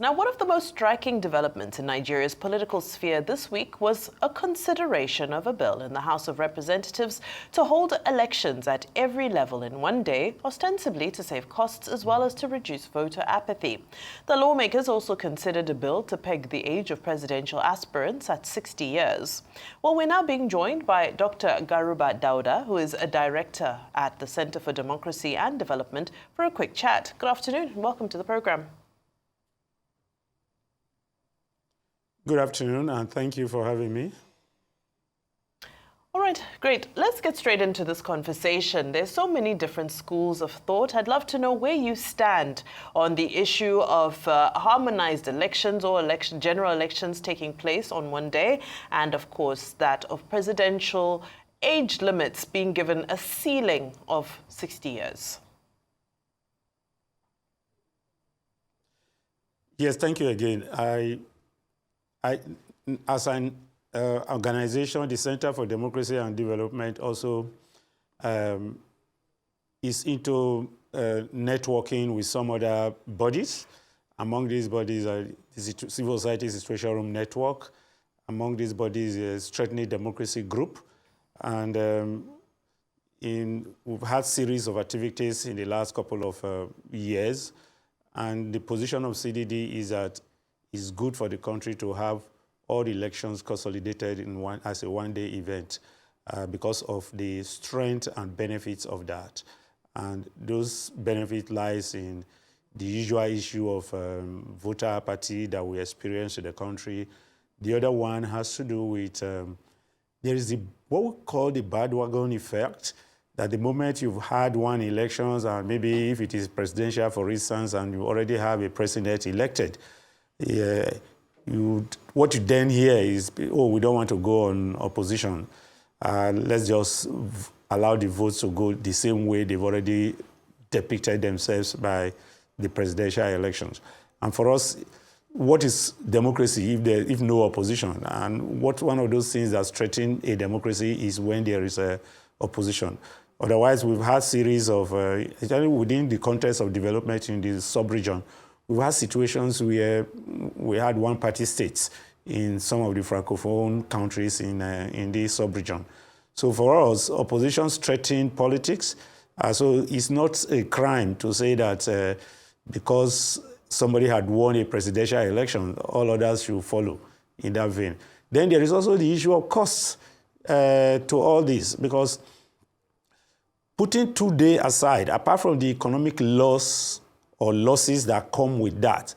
Now, one of the most striking developments in Nigeria's political sphere this week was a consideration of a bill in the House of Representatives to hold elections at every level in one day, ostensibly to save costs as well as to reduce voter apathy. The lawmakers also considered a bill to peg the age of presidential aspirants at 60 years. Well, we're now being joined by Dr. Garuba Dauda, who is a director at the Center for Democracy and Development, for a quick chat. Good afternoon and welcome to the program. Good afternoon, and thank you for having me. All right, great. Let's get straight into this conversation. There's so many different schools of thought. I'd love to know where you stand on the issue of harmonized elections or general elections taking place on one day, and of course that of presidential age limits being given a ceiling of 60 years. Yes, thank you again. As an organization, the Center for Democracy and Development also is into networking with some other bodies. Among these bodies are the Civil Society Situation Room Network. Among these bodies is Strengthening Democracy Group. And we've had series of activities in the last couple of years. And the position of CDD is that it's good for the country to have all the elections consolidated as a one-day event because of the strength and benefits of that. And those benefits lies in the usual issue of voter apathy that we experience in the country. The other one has to do with, there is what we call the bandwagon effect, that the moment you've had one elections, and maybe if it is presidential, for instance, and you already have a president elected, what you then hear is, oh, we don't want to go on opposition. Let's just allow the votes to go the same way they've already depicted themselves by the presidential elections. And for us, what is democracy if no opposition? And one of those things that threaten a democracy is when there is a opposition. Otherwise, we've had series of, within the context of development in the sub-region, we've had situations where we had one-party states in some of the Francophone countries in the sub-region. So for us, opposition threaten politics. So it's not a crime to say that because somebody had won a presidential election, all others should follow in that vein. Then there is also the issue of costs to all this, because putting 2 days aside, apart from the economic loss or losses that come with that,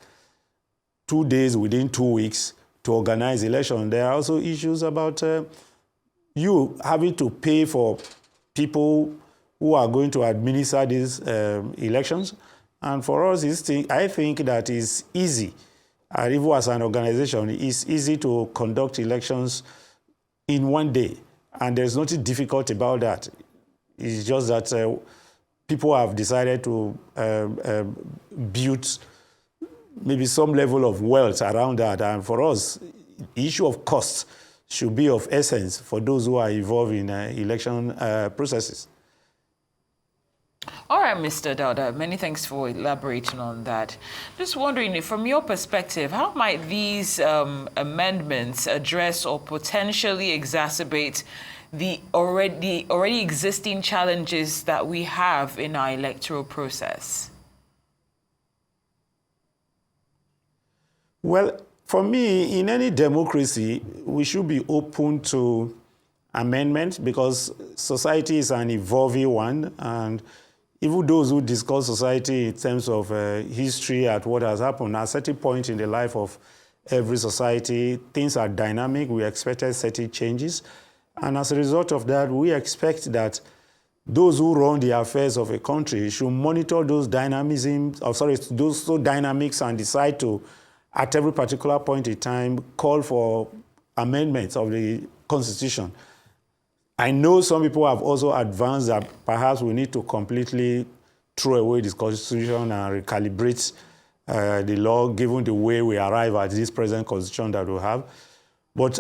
2 days within 2 weeks to organize election, there are also issues about you having to pay for people who are going to administer these elections. And for us, I think that is easy. Even as an organization, it's easy to conduct elections in 1 day. And there's nothing difficult about that. It's just that people have decided to build maybe some level of wealth around that. And for us, the issue of cost should be of essence for those who are involved in election processes. All right, Mr. Dauda, many thanks for elaborating on that. Just wondering, from your perspective, how might these amendments address or potentially exacerbate the already existing challenges that we have in our electoral process? Well, for me, in any democracy, we should be open to amendment because society is an evolving one. And even those who discuss society in terms of history at what has happened, at a certain point in the life of every society, things are dynamic. We expected certain changes. And as a result of that, we expect that those who run the affairs of a country should monitor those dynamics and decide to, at every particular point in time, call for amendments of the Constitution. I know some people have also advanced that perhaps we need to completely throw away this Constitution and recalibrate the law, given the way we arrive at this present Constitution that we have. But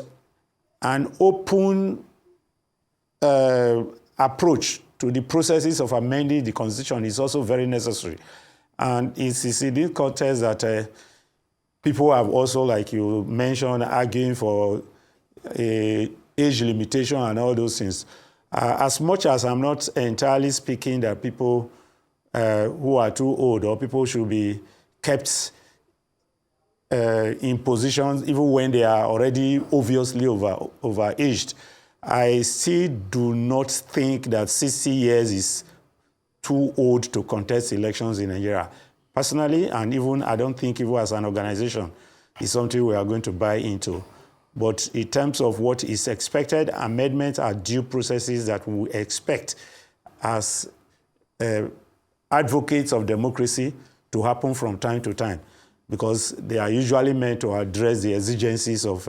an open approach to the processes of amending the Constitution is also very necessary. And it's in this context that people have also, like you mentioned, arguing for a age limitation and all those things. As much as I'm not entirely speaking that people who are too old or people should be kept in positions even when they are already obviously overaged, I still do not think that 60 years is too old to contest elections in Nigeria. Personally, and even I don't think even as an organization, it's something we are going to buy into. But in terms of what is expected, amendments are due processes that we expect as advocates of democracy to happen from time to time, because they are usually meant to address the exigencies of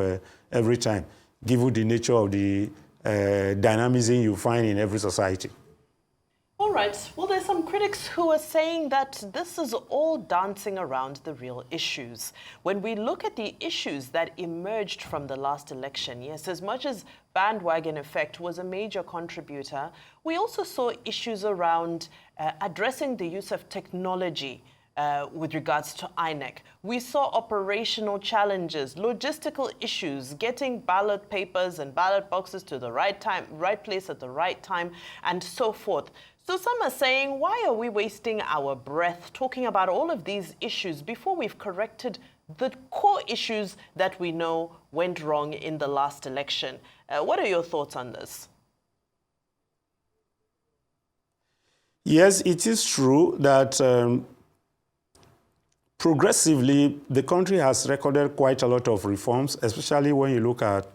every time, given the nature of the dynamism you find in every society. All right. Well, there's some critics who are saying that this is all dancing around the real issues. When we look at the issues that emerged from the last election, yes, as much as bandwagon effect was a major contributor, we also saw issues around addressing the use of technology with regards to INEC. We saw operational challenges, logistical issues, getting ballot papers and ballot boxes to the right time, right place at the right time, and so forth. So some are saying, why are we wasting our breath talking about all of these issues before we've corrected the core issues that we know went wrong in the last election? What are your thoughts on this? Yes, it is true that progressively, the country has recorded quite a lot of reforms, especially when you look at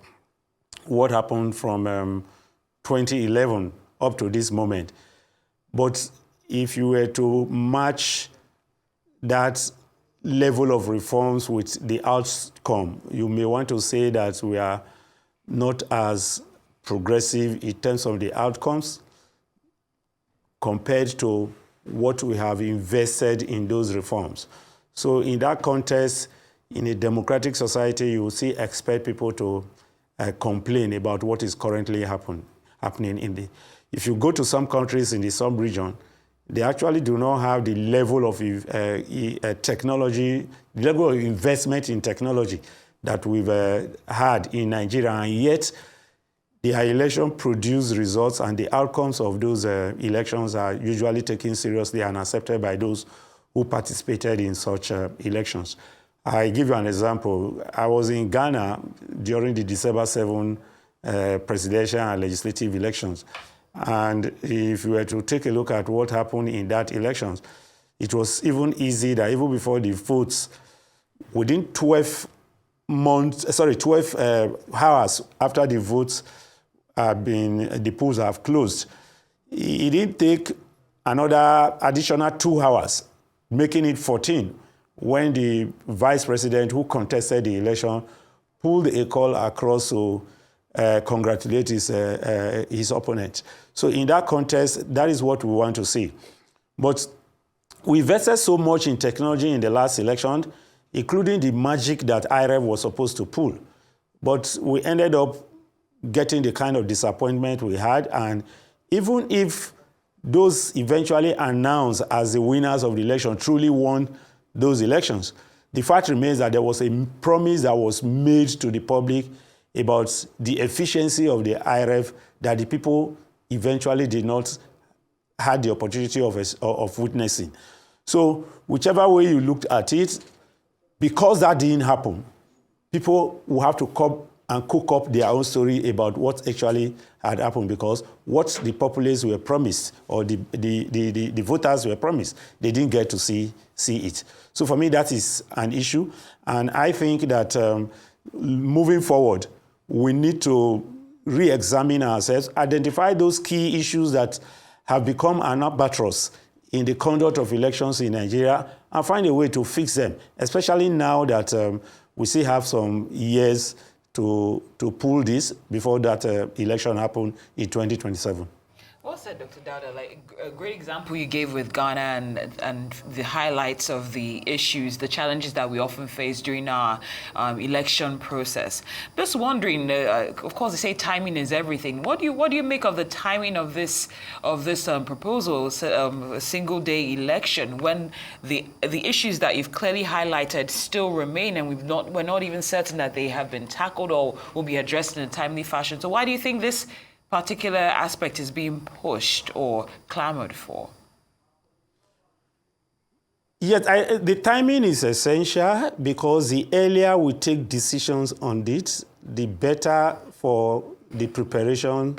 what happened from 2011 up to this moment. But if you were to match that level of reforms with the outcome, you may want to say that we are not as progressive in terms of the outcomes compared to what we have invested in those reforms. So in that context, in a democratic society, you will see expect people to complain about what is currently happening in the... If you go to some countries in the sub-region, they actually do not have the level of technology, the level of investment in technology that we've had in Nigeria, and yet their election produce results, and the outcomes of those elections are usually taken seriously and accepted by those who participated in such elections. I give you an example. I was in Ghana during the December 7 presidential and legislative elections. And if you were to take a look at what happened in that elections, it was even easy that even before the votes, within 12 hours after the votes have been, the polls have closed, it didn't take another additional 2 hours, making it 14, when the vice president who contested the election pulled a call across to congratulate his opponent. So in that context, that is what we want to see. But we invested so much in technology in the last election, including the magic that IREV was supposed to pull. But we ended up getting the kind of disappointment we had. And even if those eventually announced as the winners of the election truly won those elections, the fact remains that there was a promise that was made to the public about the efficiency of the IREV that the people eventually did not have the opportunity of witnessing. So whichever way you looked at it, because that didn't happen, people will have to come and cook up their own story about what actually had happened, because what the populace were promised, or the voters were promised, they didn't get to see it. So for me, that is an issue. And I think that moving forward, we need to re-examine ourselves, identify those key issues that have become an albatross in the conduct of elections in Nigeria, and find a way to fix them, especially now that we still have some years to pull this before that election happened in 2027. Well said, Dr. Dauda. Like a great example you gave with Ghana and the highlights of the issues, the challenges that we often face during our election process. Just wondering, of course, they say timing is everything. What do you make of the timing of this proposal, a single-day election, when the issues that you've clearly highlighted still remain, and we're not even certain that they have been tackled or will be addressed in a timely fashion? So why do you think this particular aspect is being pushed or clamored for? Yes, the timing is essential because the earlier we take decisions on it, the better for the preparation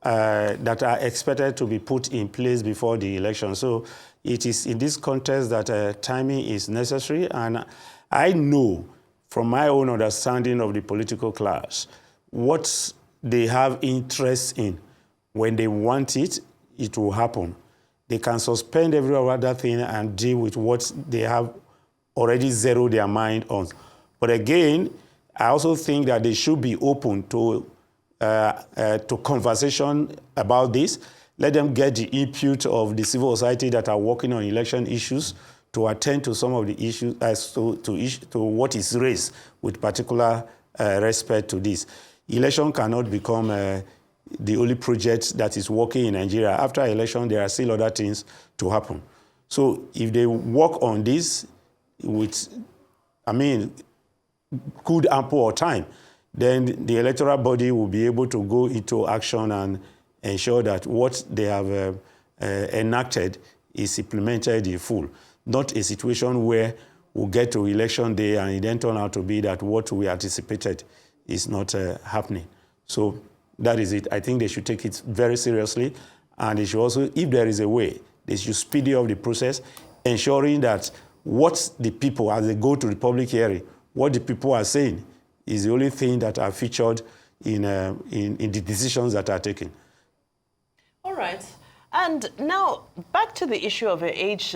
that are expected to be put in place before the election. So it is in this context that timing is necessary. And I know from my own understanding of the political class what they have interest in. When they want it, it will happen. They can suspend every other thing and deal with what they have already zeroed their mind on. But again, I also think that they should be open to conversation about this. Let them get the input of the civil society that are working on election issues to attend to some of the issues as to what is raised with particular respect to this. Election cannot become the only project that is working in Nigeria. After election, there are still other things to happen. So if they work on this with, good ample time, then the electoral body will be able to go into action and ensure that what they have enacted is implemented in full. Not a situation where we'll get to election day and it then turn out to be that what we anticipated is not happening. So that is it. I think they should take it very seriously, and they should also, if there is a way, they should speed up the process, ensuring that what the people, as they go to the public hearing, what the people are saying is the only thing that are featured in the decisions that are taken. All right. And now back to the issue of age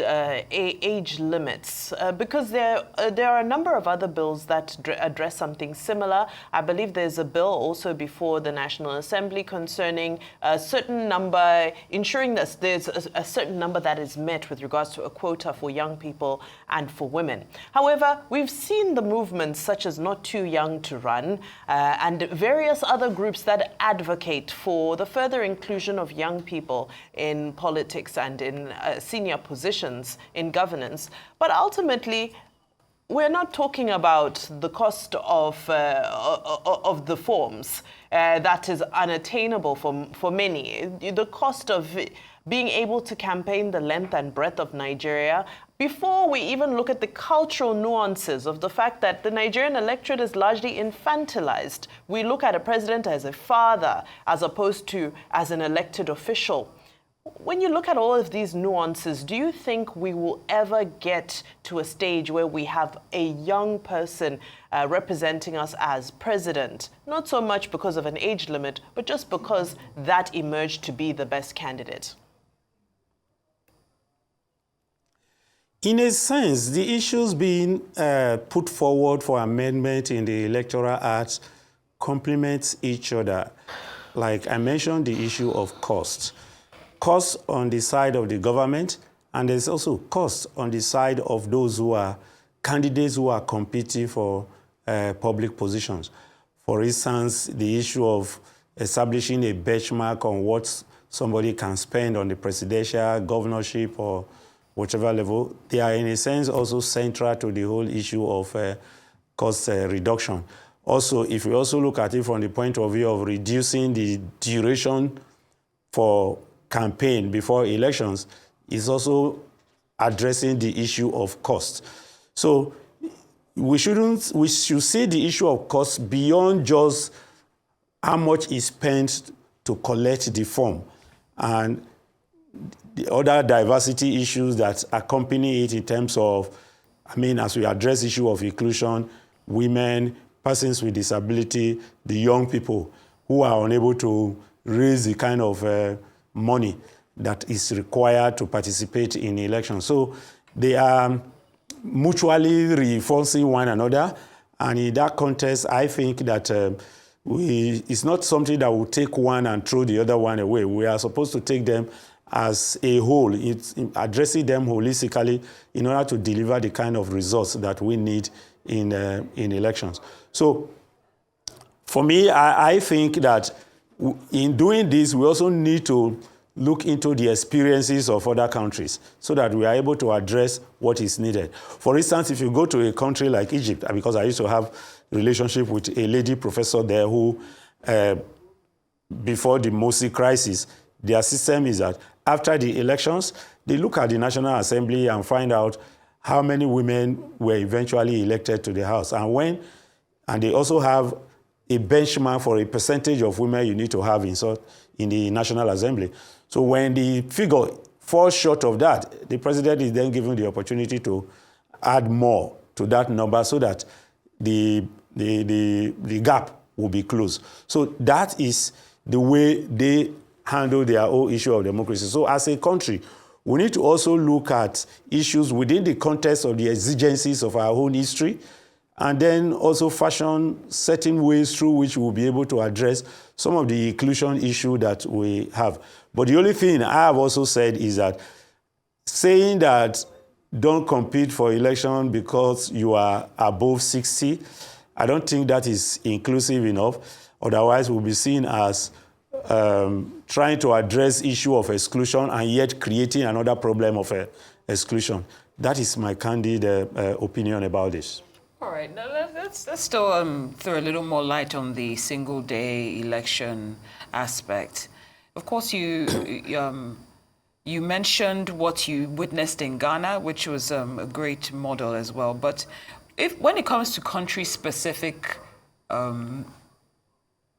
limits, because there are a number of other bills that address something similar. I believe there's a bill also before the National Assembly concerning a certain number, ensuring that there's a certain number that is met with regards to a quota for young people and for women. However, we've seen the movements such as Not Too Young to Run and various other groups that advocate for the further inclusion of young people in politics and in senior positions in governance. But ultimately, we're not talking about the cost of the forms that is unattainable for many. The cost of being able to campaign the length and breadth of Nigeria, before we even look at the cultural nuances of the fact that the Nigerian electorate is largely infantilized. We look at a president as a father as opposed to as an elected official. When you look at all of these nuances, do you think we will ever get to a stage where we have a young person representing us as president? Not so much because of an age limit, but just because that emerged to be the best candidate. In a sense, the issues being put forward for amendment in the Electoral Act complements each other. Like I mentioned, the issue of cost. Cost on the side of the government, and there's also cost on the side of those who are candidates who are competing for public positions. For instance, the issue of establishing a benchmark on what somebody can spend on the presidential, governorship, or whichever level, they are in a sense also central to the whole issue of cost reduction. Also, if we also look at it from the point of view of reducing the duration for campaign before elections, is also addressing the issue of cost. So we should see the issue of cost beyond just how much is spent to collect the form and the other diversity issues that accompany it in terms of, as we address the issue of inclusion, women, persons with disability, the young people who are unable to raise the kind of money that is required to participate in elections. So they are mutually reinforcing one another. And in that context, I think that it's not something that will take one and throw the other one away. We are supposed to take them as a whole. It's addressing them holistically in order to deliver the kind of results that we need in elections. So for me, I think that in doing this, we also need to look into the experiences of other countries so that we are able to address what is needed. For instance, if you go to a country like Egypt, because I used to have a relationship with a lady professor there who, before the Morsi crisis, their system is that after the elections, they look at the National Assembly and find out how many women were eventually elected to the House. And they also have a benchmark for a percentage of women you need to have in the National Assembly. So when the figure falls short of that, the president is then given the opportunity to add more to that number so that the gap will be closed. So that is the way they handle their whole issue of democracy. So as a country, we need to also look at issues within the context of the exigencies of our own history, and then also fashion certain ways through which we'll be able to address some of the inclusion issue that we have. But the only thing I have also said is that saying that don't compete for election because you are above 60, I don't think that is inclusive enough. Otherwise, we'll be seen as trying to address issue of exclusion and yet creating another problem of exclusion. That is my candid opinion about this. All right, now let's still throw a little more light on the single-day election aspect. Of course, you mentioned what you witnessed in Ghana, which was a great model as well. But when it comes to country-specific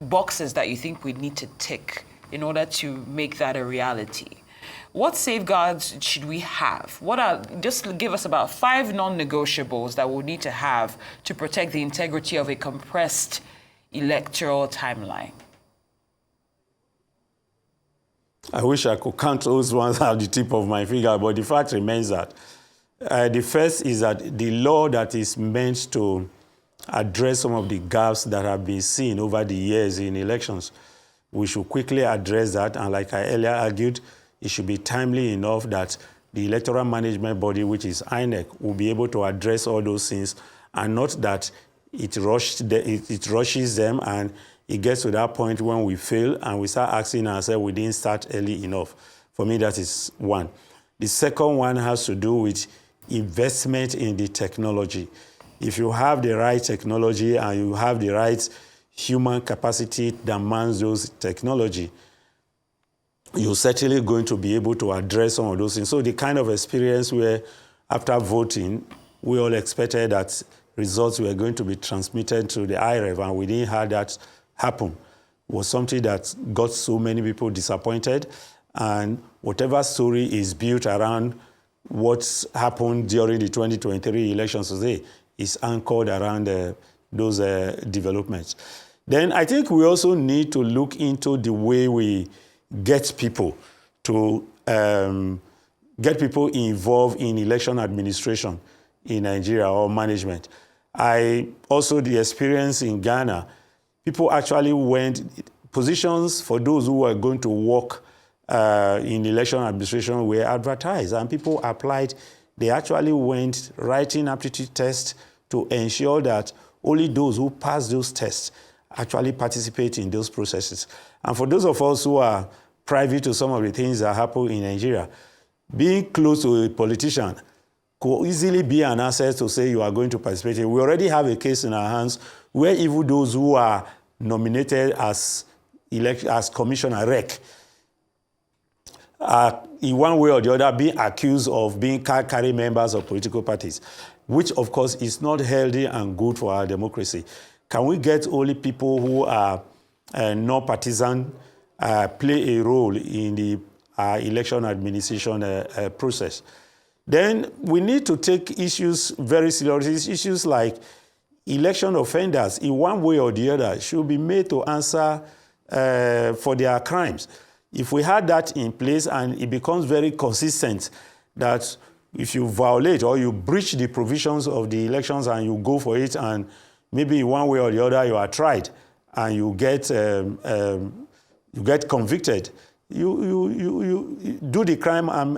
boxes that you think we need to tick in order to make that a reality, what safeguards should we have? Just give us about 5 non-negotiables that we'll need to have to protect the integrity of a compressed electoral timeline. I wish I could count those ones at the tip of my finger, but the fact remains that the first is that the law that is meant to address some of the gaps that have been seen over the years in elections, we should quickly address that. And like I earlier argued, it should be timely enough that the electoral management body, which is INEC, will be able to address all those things, and not that it rushes them and it gets to that point when we fail and we start asking ourselves we didn't start early enough. For me, that is one. The second one has to do with investment in the technology. If you have the right technology and you have the right human capacity that mans those technology, you're certainly going to be able to address some of those things. So the kind of experience where after voting, we all expected that results were going to be transmitted to the IREV, and we didn't have that happen, was something that got so many people disappointed. And whatever story is built around what's happened during the 2023 elections today is anchored around those developments. Then I think we also need to look into the way we get people involved in election administration in Nigeria or management. The experience in Ghana, people actually positions for those who were going to work in election administration were advertised, and people applied. They actually went writing aptitude tests to ensure that only those who pass those tests actually participate in those processes. And for those of us who are privy to some of the things that happen in Nigeria, being close to a politician could easily be an asset to say you are going to participate. We already have a case in our hands where even those who are nominated as commissioner rec are in one way or the other being accused of being card-carrying members of political parties, which of course is not healthy and good for our democracy. Can we get only people who are non-partisan play a role in the election administration process? Then we need to take issues very seriously. Issues like election offenders, in one way or the other, should be made to answer for their crimes. If we had that in place and it becomes very consistent that if you violate or you breach the provisions of the elections and you go for it and maybe in one way or the other you are tried and you get convicted, you do the crime and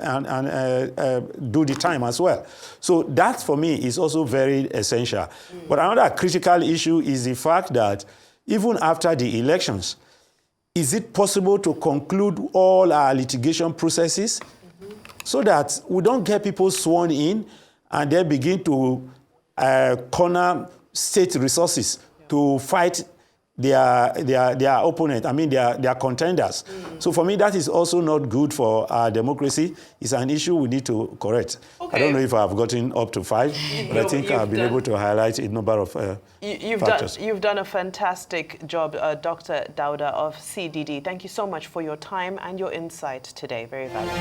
do the time as well. So that, for me, is also very essential. But another critical issue is the fact that even after the elections, is it possible to conclude all our litigation processes so that we don't get people sworn in and then begin to corner state resources to fight their opponent, their contenders. So for me, that is also not good for our democracy. It's an issue we need to correct. Okay. I don't know if I've gotten up to 5, but I think I've been able to highlight a number of factors. You've done a fantastic job, Dr. Dauda of CDD. Thank you so much for your time and your insight today. Very valuable.